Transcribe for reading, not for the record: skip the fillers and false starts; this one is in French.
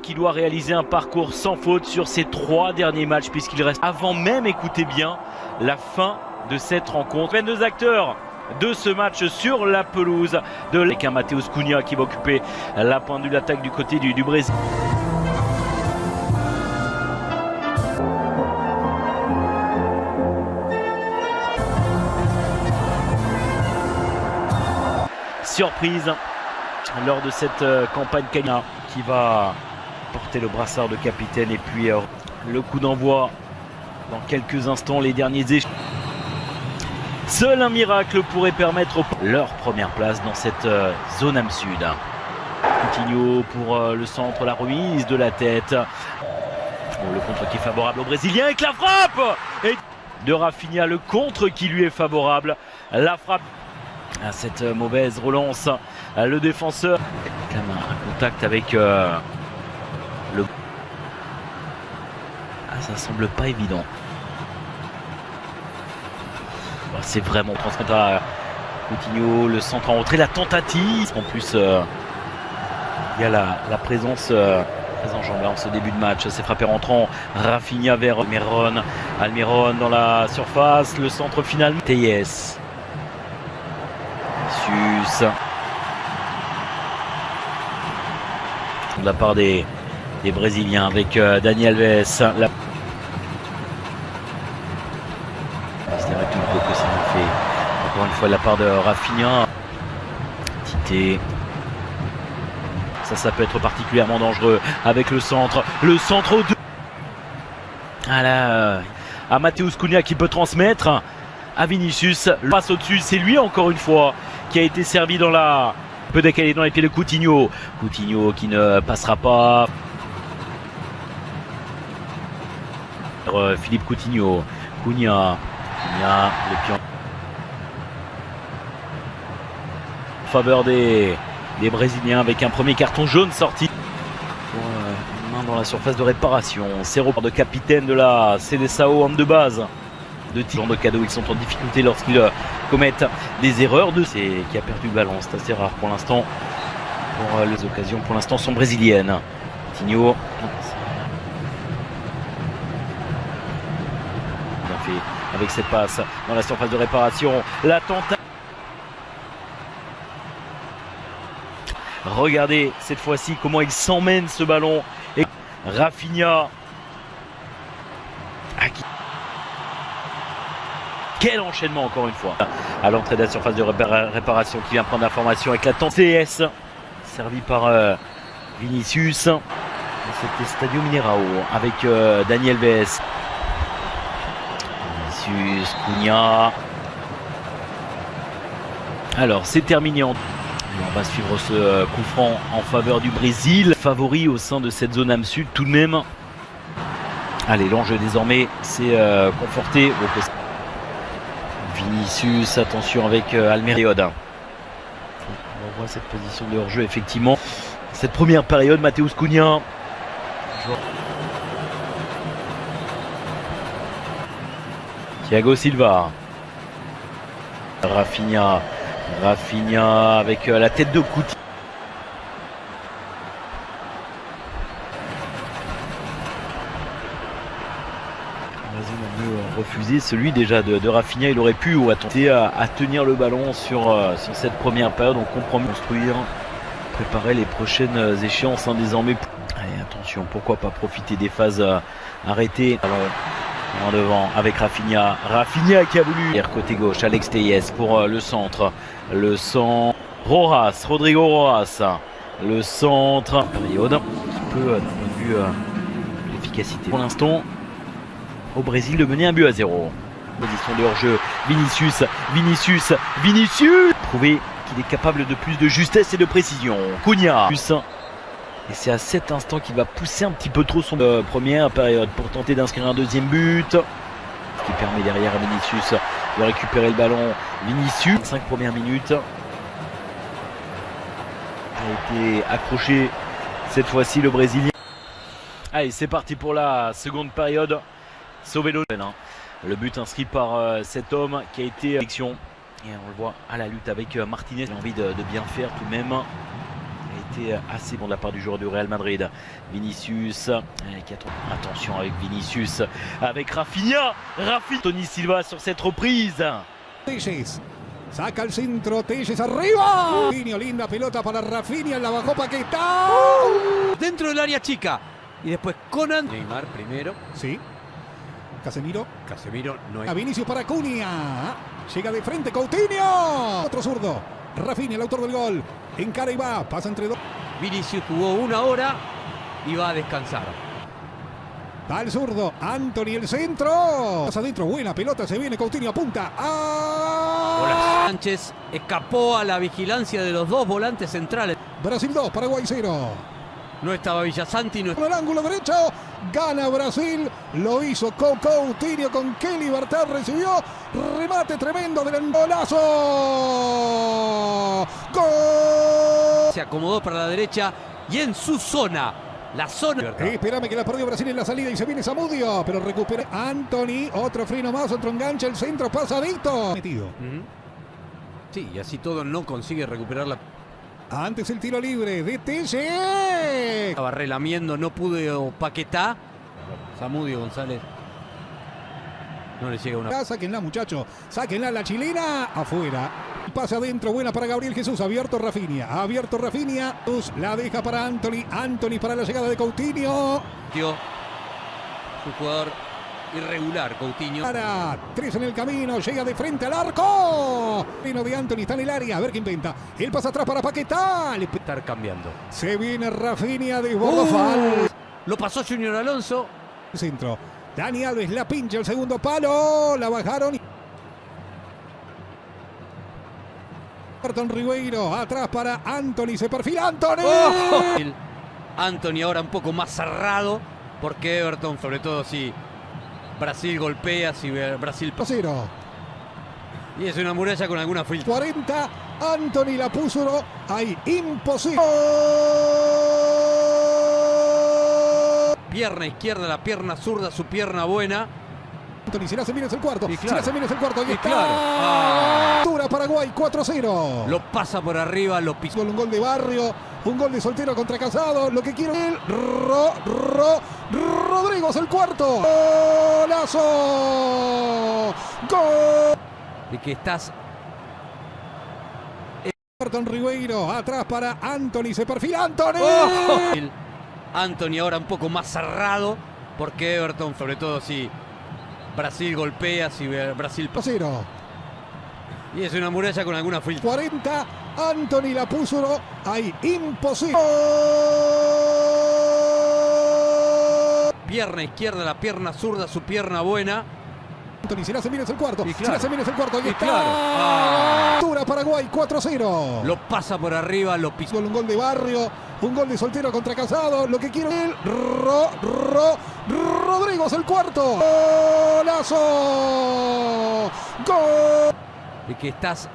Qui doit réaliser un parcours sans faute sur ses 3 derniers matchs puisqu'il reste avant même, écoutez bien, la fin de cette rencontre. Les deux acteurs de ce match sur la pelouse avec un Matheus Cunha qui va occuper la pointe de l'attaque du côté du Brésil. Surprise lors de cette campagne Cagna qui va porter le brassard de capitaine et puis le coup d'envoi dans quelques instants, les derniers échanges. Seul un miracle pourrait permettre leur première place dans cette zone âme sud. Coutinho pour le centre, la remise de la tête. Le contre qui est favorable au Brésilien avec la frappe et de Rafinha, le contre qui lui est favorable. La frappe à cette mauvaise relance. Le défenseur un contact avec le... ça semble pas évident. C'est vraiment transmettre à Coutinho, le centre en retrait, la tentative. En plus, il y a la présence Jean-Bert en ce début de match. C'est frappé rentrant. Rafinha vers Almiron dans la surface. Le centre final. Teyes. Sus. De la part des Brésiliens avec Dani Alves. Encore une fois de la part de Rafinha. Tité. Ça peut être particulièrement dangereux avec le centre. Le centre au 2. Voilà. À Matheus Cunha qui peut transmettre à Vinicius. Le passe au-dessus. C'est lui encore une fois qui a été servi dans la... Peu décalé dans les pieds de Coutinho. Coutinho qui ne passera pas. Philippe Coutinho. Cunha, le pion. En faveur des Brésiliens avec un premier carton jaune sorti. Une main dans la surface de réparation. C'est de capitaine de la CDSAO homme de base. De type de cadeau, ils sont en difficulté lorsqu'ils commettent des erreurs. Qui a perdu le ballon, c'est assez rare pour l'instant. Pour les occasions, pour l'instant, sont brésiliennes. Coutinho. Bien fait avec cette passe dans la surface de réparation. La tentative. Regardez cette fois-ci comment il s'emmène ce ballon. Et Rafinha. Quel enchaînement encore une fois. À l'entrée de la surface de réparation qui vient prendre l'information avec la CS. Servi par Vinicius. C'était Stadio Mineirao avec Dani Alves. Vinicius, Cunha. Alors c'est terminé. On va suivre ce coup franc en faveur du Brésil. Favori au sein de cette zone âme sud tout de même. Allez, l'enjeu désormais c'est conforter Vinicius, attention avec Almiron. On voit cette position de hors-jeu effectivement. Cette première période, Matheus Cunha. Thiago Silva. Rafinha avec la tête de Coutinho. Refusé celui déjà de Rafinha, il aurait pu ou attenter à tenir le ballon sur cette première période. On comprend construire, préparer les prochaines échéances désormais. Allez, attention, pourquoi pas profiter des phases arrêtées. Alors, en devant avec Rafinha qui a voulu côté gauche. Alex Teyes pour le centre. Rodrigo Rojas. Le centre. Période qui peut, d'un point de vue de l'efficacité pour l'instant, au Brésil de mener 1-0. Position de hors-jeu. Vinicius. Prouver qu'il est capable de plus de justesse et de précision. Cunha. Et c'est à cet instant qu'il va pousser un petit peu trop son première période pour tenter d'inscrire un deuxième but. Ce qui permet derrière à Vinicius de récupérer le ballon. Vinicius, 5 premières minutes. A été accroché cette fois-ci le Brésilien. Allez, c'est parti pour la seconde période. Sauver le but inscrit par cet homme qui a été sélection. Et on le voit à la lutte avec Martinez. Il a envie de bien faire tout de même. Il a été assez bon de la part du joueur du Real Madrid. Vinicius, attention avec Vinicius, avec Rafinha, Tony Silva sur cette reprise. Telles, saca el centro, Telles arriba. Linda pelota para Rafinha, la bajó Paquetá. Dentro del área chica. Y después Conan. Neymar primero. Sí. Casemiro. Casemiro no A Vinicius para Cunha. Llega de frente Coutinho. Otro zurdo. Rafinha, el autor del gol. Encara y va. Pasa entre dos. Vinicius jugó 1 hora y va a descansar. Va el zurdo. Antony, el centro. Pasa adentro. Buena pelota. Se viene Coutinho. Apunta. Sánchez escapó a la vigilancia de los dos volantes centrales. Brasil 2, Paraguay 0. No estaba Villasanti. No... Con el ángulo derecho. Gana Brasil. Lo hizo Coutinho con qué libertad recibió. Remate tremendo del golazo. ¡Gol! Se acomodó para la derecha y en su zona. La zona. Espérame que la perdió Brasil en la salida y se viene Zamudio. Pero recupera Antony. Otro freno más, otro enganche. El centro pasadito. Metido. Sí, y así todo no consigue recuperar la. Antes el tiro libre de Telles. Estaba relamiendo, no pudo Paquetá. Zamudio González. No le llega una. Sáquenla, muchachos. Sáquenla la chilena. Afuera. Pasa adentro. Buena para Gabriel Jesús. Abierto Rafinha. Abierto Rafinha. La deja para Antony. Antony para la llegada de Coutinho. Su jugador irregular, Coutinho. Para 3 en el camino. Llega de frente al arco. Vino de Antony. Está en el área. A ver qué inventa. Él pasa atrás para Paquetá. Estar cambiando. Se viene Rafinha de Bordofal. Lo pasó Junior Alonso. Centro. Dani Alves la pincha el segundo palo. La bajaron. Everton Ribeiro atrás para Antony. Se perfila Antony. Antony ahora un poco más cerrado. Porque Everton, sobre todo si Brasil golpea, si Brasil. 0. Y es una muralla con alguna filtra. 40. Antony la puso ahí. Imposible. Pierna izquierda, la pierna zurda, su pierna buena. Antony, si la Semina es el cuarto. Claro. Si la Semina es el cuarto. Ahí está. Claro. Altura Paraguay 4-0. Lo pasa por arriba, lo pisó. Un gol de Barrio. Un gol de Soltero contra Casado. Lo que quiero. Rodrigo es el cuarto. Golazo. Gol. De que estás. Everton Ribeiro atrás para Antony. Se perfila Antony. Antony ahora un poco más cerrado. Porque Everton, sobre todo si Brasil golpea, si Brasil. 0. Y es una muralla con alguna filtra. 40. Antony la puso ahí. Imposible. Pierna izquierda, la pierna zurda, su pierna buena. Antony, si la Semina es el cuarto. Claro. Si la Semina es el cuarto. Ahí está. Claro. Altura Paraguay 4-0. Lo pasa por arriba, lo pisó. Un gol de Barrio. Un gol de Soltero contra Casado. Lo que quiero. Rodrigo es el cuarto. Golazo. Gol. De que estás